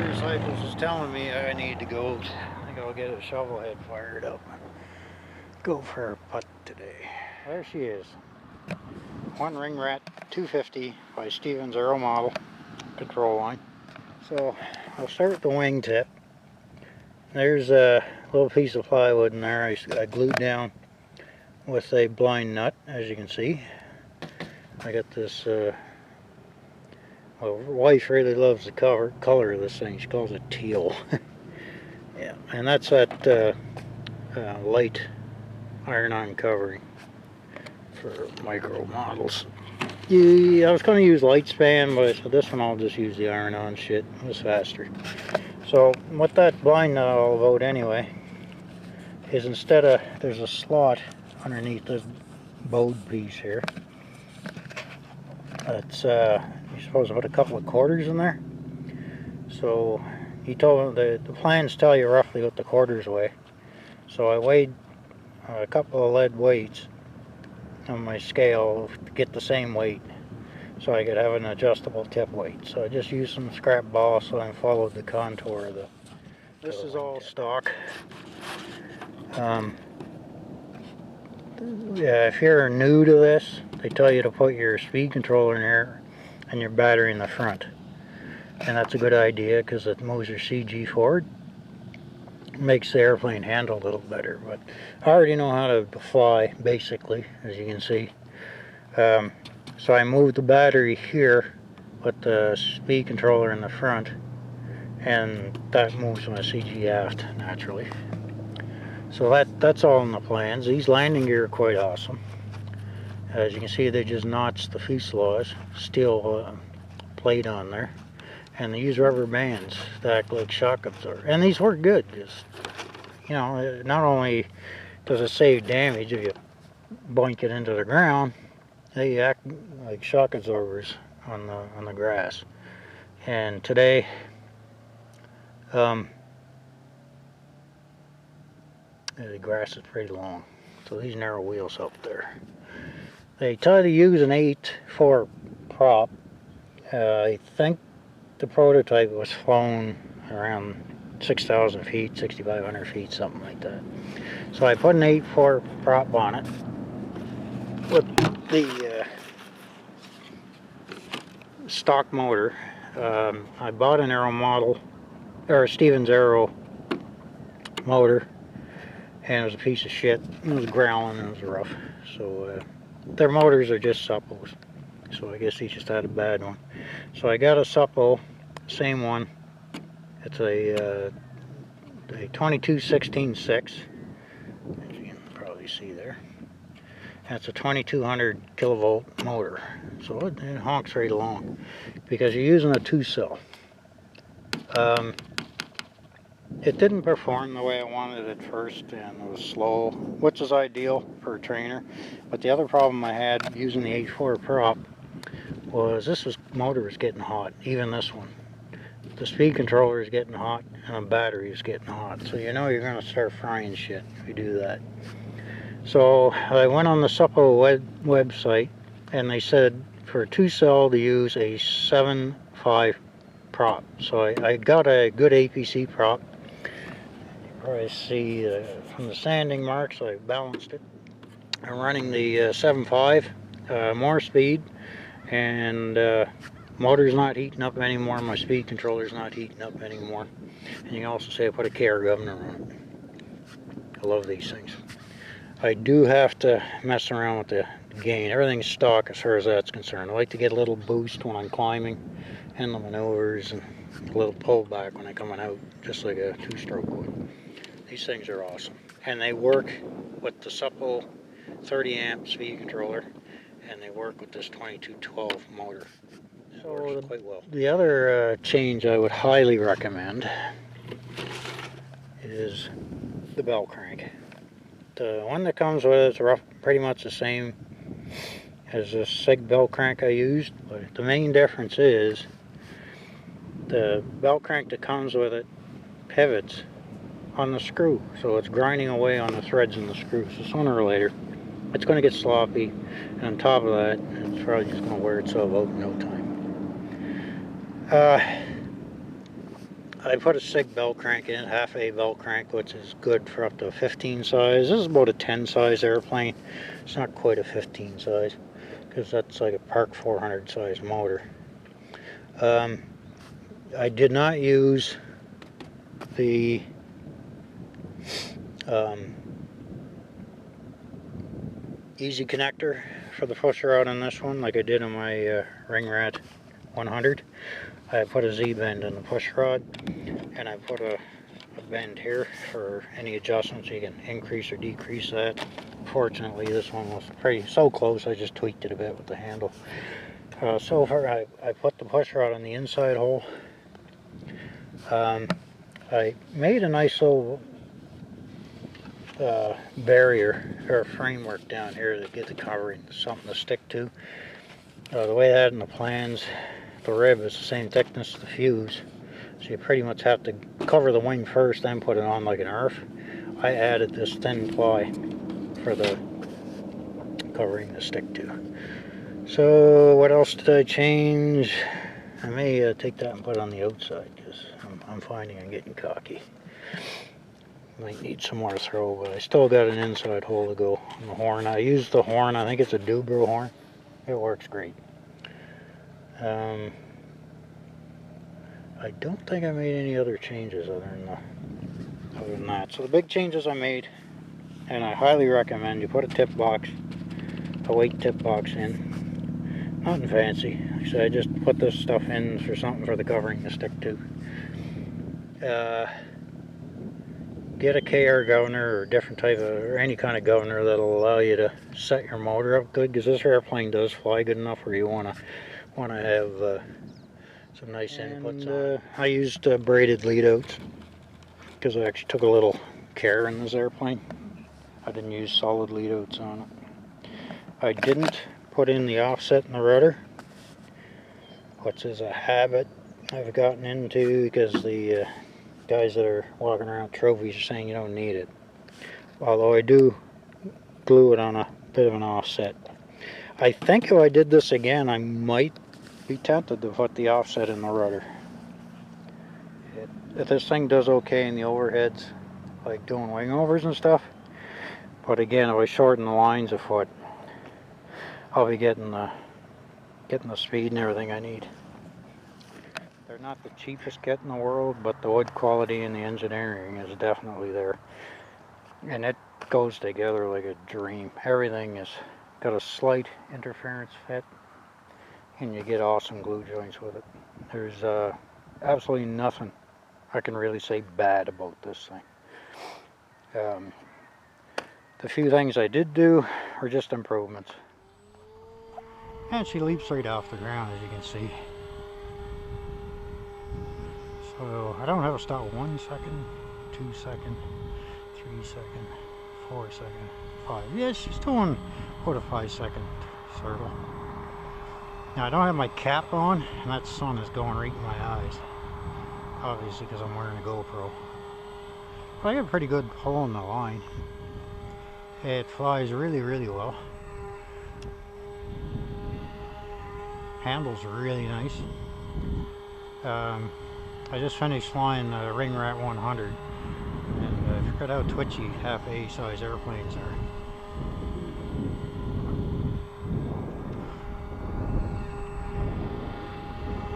motorcycles is telling me I need to go. I think I'll get a shovel head fired up. Go for a putt today. There she is. One RingRat 250 by Stevens Aeromodel control line. So I'll start with the wingtip. There's a little piece of plywood in there I glued down with a blind nut, as you can see. I got this, well, wife really loves the color of this thing. She calls it teal. Yeah, and that's that light iron-on covering for micro models. I was going to use light span, but this one I'll just use the iron-on shit. It's faster. So what that blind nut all about anyway is instead of, there's a slot underneath this bowed piece here. It's you're supposed to put a couple of quarters in there. So he told me the plans tell you roughly what the quarters weigh. So I weighed a couple of lead weights on my scale to get the same weight, so I could have an adjustable tip weight. So I just used some scrap balsa and followed the contour of the. This is all stock. Yeah, if you're new to this, they tell you to put your speed controller in here and your battery in the front, and that's a good idea because it moves your CG forward. Makes the airplane handle a little better. But I already know how to fly, basically, as you can see. So I moved the battery here with the speed controller in the front, and that moves my CG aft naturally. So that's all in the plans. These landing gear are quite awesome. As you can see, they just notched the fuselage, steel plate on there. And they use rubber bands that act like shock absorbers. And these work good. Just, you know, not only does it save damage if you boink it into the ground, they act like shock absorbers on the grass. And today, the grass is pretty long, so these narrow wheels up there. They tell you to use an 8.4 prop. I think the prototype was flown around 6,000 feet, 6,500 feet, something like that. So I put an 8.4 prop on it with the stock motor. I bought an Aeromodel, or a Stevens Aero motor, and it was a piece of shit. It was growling and it was rough. So their motors are just suppos. So I guess he just had a bad one. So I got a suppo, same one. It's a 22-16-6, as you can probably see there. And it's a 2200 kilovolt motor. So it honks right along because you're using a 2-cell. It didn't perform the way I wanted it at first, and it was slow, which is ideal for a trainer. But the other problem I had using the 8.4 prop was this motor was getting hot, even this one. The speed controller is getting hot and the battery is getting hot, so you know you're going to start frying shit if you do that. So I went on the Suppo website, and they said for a 2-cell to use a 7.5 prop. So I got a good APC prop. You probably see from the sanding marks I balanced it. I'm running the 7.5, more speed, and motor's not heating up anymore. My speed controller's not heating up anymore. And you can also say I put a KR governor on it. I love these things. I do have to mess around with the gain. Everything's stock as far as that's concerned. I like to get a little boost when I'm climbing, and the maneuvers, and a little pullback when I'm coming out, just like a 2-stroke would. These things are awesome. And they work with the Suppo 30 amp speed controller, and they work with this 2212 motor. So it works quite well. The other change I would highly recommend is the bell crank. The one that comes with it's pretty much the same as the SIG bell crank I used, but the main difference is the bell crank that comes with it pivots on the screw, so it's grinding away on the threads in the screw. So sooner or later it's going to get sloppy, and on top of that it's probably just going to wear itself out in no time. I put a SIG belt crank in, half A belt crank, which is good for up to a 15 size. This is about a 10 size airplane. It's not quite a 15 size, because that's like a Park 400 size motor. I did not use the easy connector for the push rod on this one like I did on my RingRat 100. I put a Z-bend in the push rod, and I put a bend here for any adjustments. You can increase or decrease that. Fortunately, this one was so close, I just tweaked it a bit with the handle. So far, I put the push rod on the inside hole. I made a nice little barrier or framework down here to get the covering, something to stick to. The way I had in the plans, the rib is the same thickness as the fuse, so you pretty much have to cover the wing first, then put it on like an earth. I added this thin ply for the covering to stick to. So what else did I change? I may take that and put it on the outside, because I'm finding I'm getting cocky. Might need some more throw, but I still got an inside hole to go on the horn. I used the horn, I think it's a Dubro horn. It works great. I don't think I made any other changes other than that. So the big changes I made, and I highly recommend you put a tip box, a weight tip box in. Nothing fancy. So I just put this stuff in for something for the covering to stick to. Get a KR governor or different type of, or any kind of governor that'll allow you to set your motor up good, because this airplane does fly good enough where you want to have some nice inputs on it. I used braided lead outs because I actually took a little care in this airplane. I didn't use solid lead outs on it. I didn't put in the offset in the rudder, which is a habit I've gotten into because the guys that are walking around trophies are saying you don't need it. Although I do glue it on a bit of an offset. I think if I did this again, I might be tempted to put the offset in the rudder. If this thing does okay in the overheads, like doing wing overs and stuff, but again, if I shorten the lines a foot, I'll be getting the speed and everything I need. They're not the cheapest kit in the world, but the wood quality and the engineering is definitely there. And it goes together like a dream. Everything has got a slight interference fit, and you get awesome glue joints with it. There's absolutely nothing I can really say bad about this thing. The few things I did do are just improvements. And she leaps right off the ground, as you can see. So I don't have to stop 1 second, 2 second, 3 second, 4 second, 5. Yeah, she's doing about a 5 second circle. Now I don't have my cap on, and that sun is going right in my eyes. Obviously because I'm wearing a GoPro. But I got a pretty good pull in the line. It flies really, really well. Handles really nice. I just finished flying the RingRat 100, and I forgot how twitchy half A size airplanes are.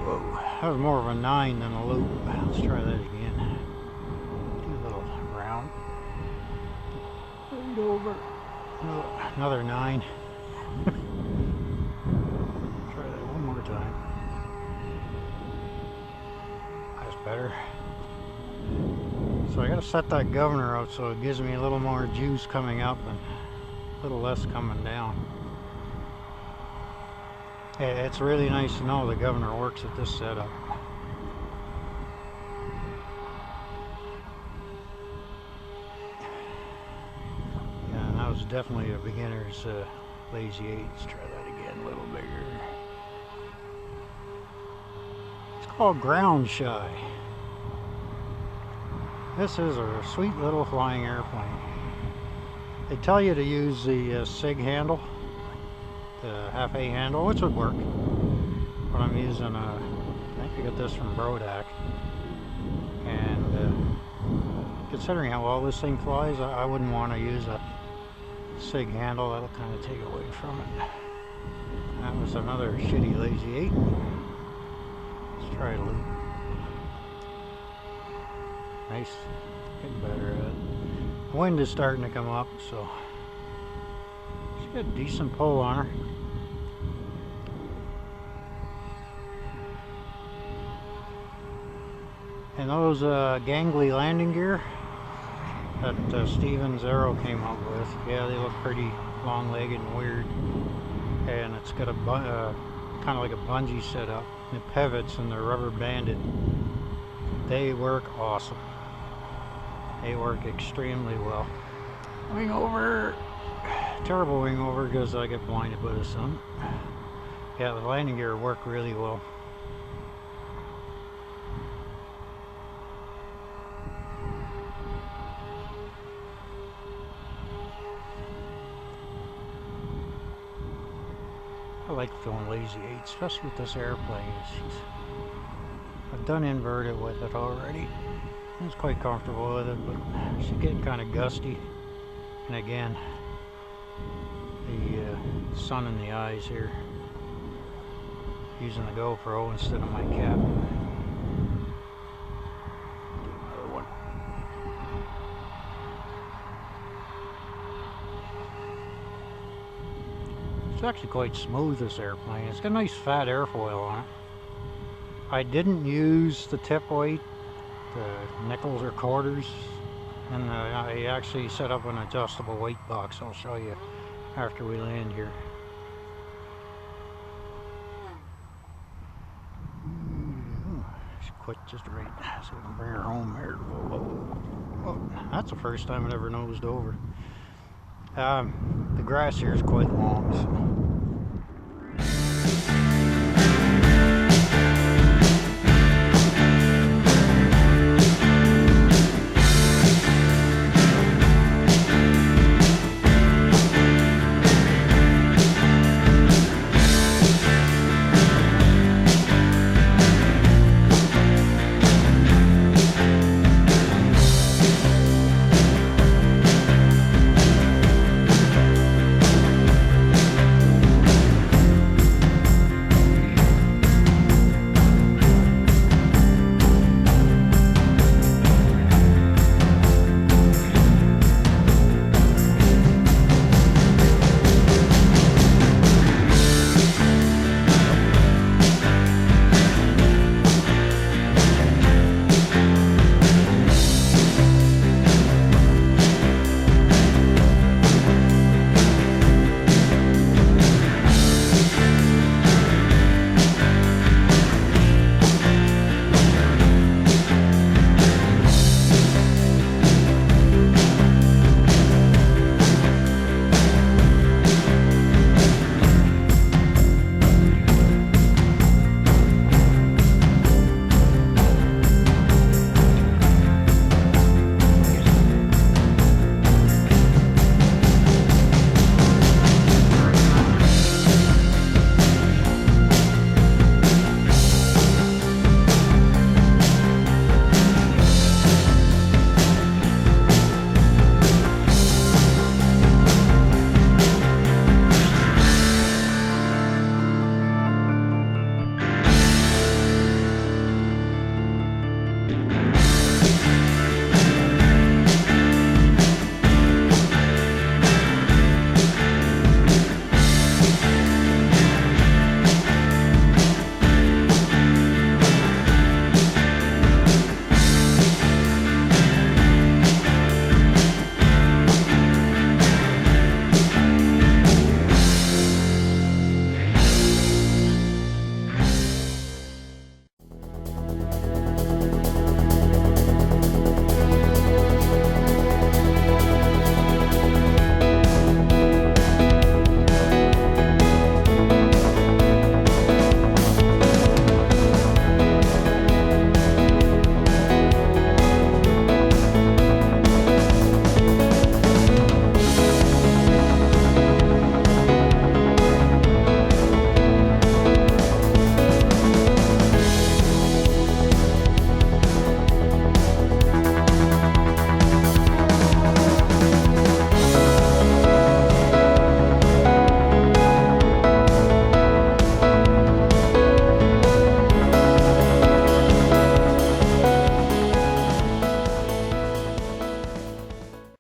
Whoa, that was more of a 9 than a loop. Let's try that again. Do a little round. Right over. No, another 9. Try that one more time. Better. So I gotta set that governor out so it gives me a little more juice coming up and a little less coming down. It's really nice to know the governor works at this setup. Yeah, and that was definitely a beginner's lazy 8. Let's try that again, a little bigger. It's called Ground Shy. This is a sweet little flying airplane. They tell you to use the SIG handle, the half A handle, which would work. But I'm using I think I got this from Brodak. considering how well this thing flies, I wouldn't want to use a SIG handle. That'll kind of take away from it. That was another shitty lazy 8. Let's try a loop. Nice. Getting better at it. The wind is starting to come up, so she's got a decent pull on her. And those gangly landing gear that Stevens Aero came up with, yeah, they look pretty long-legged and weird. And it's got a kind of like a bungee setup. The pivots and they're rubber banded. They work awesome. They work extremely well. Wing over, terrible wing over because I get blinded by the sun. Yeah, the landing gear worked really well. I like filling lazy 8, especially with this airplane. I've done inverted with it already. I was quite comfortable with it, but she's getting kind of gusty. And again, the sun in the eyes here. Using the GoPro instead of my cap. Do another one. It's actually quite smooth, this airplane. It's got a nice fat airfoil on it. I didn't use the tip weight, the nickels or quarters, and I actually set up an adjustable weight box. I'll show you after we land here. She quit just right, so we can bring her home here. Whoa. That's the first time it ever nosed over. The grass here is quite long, so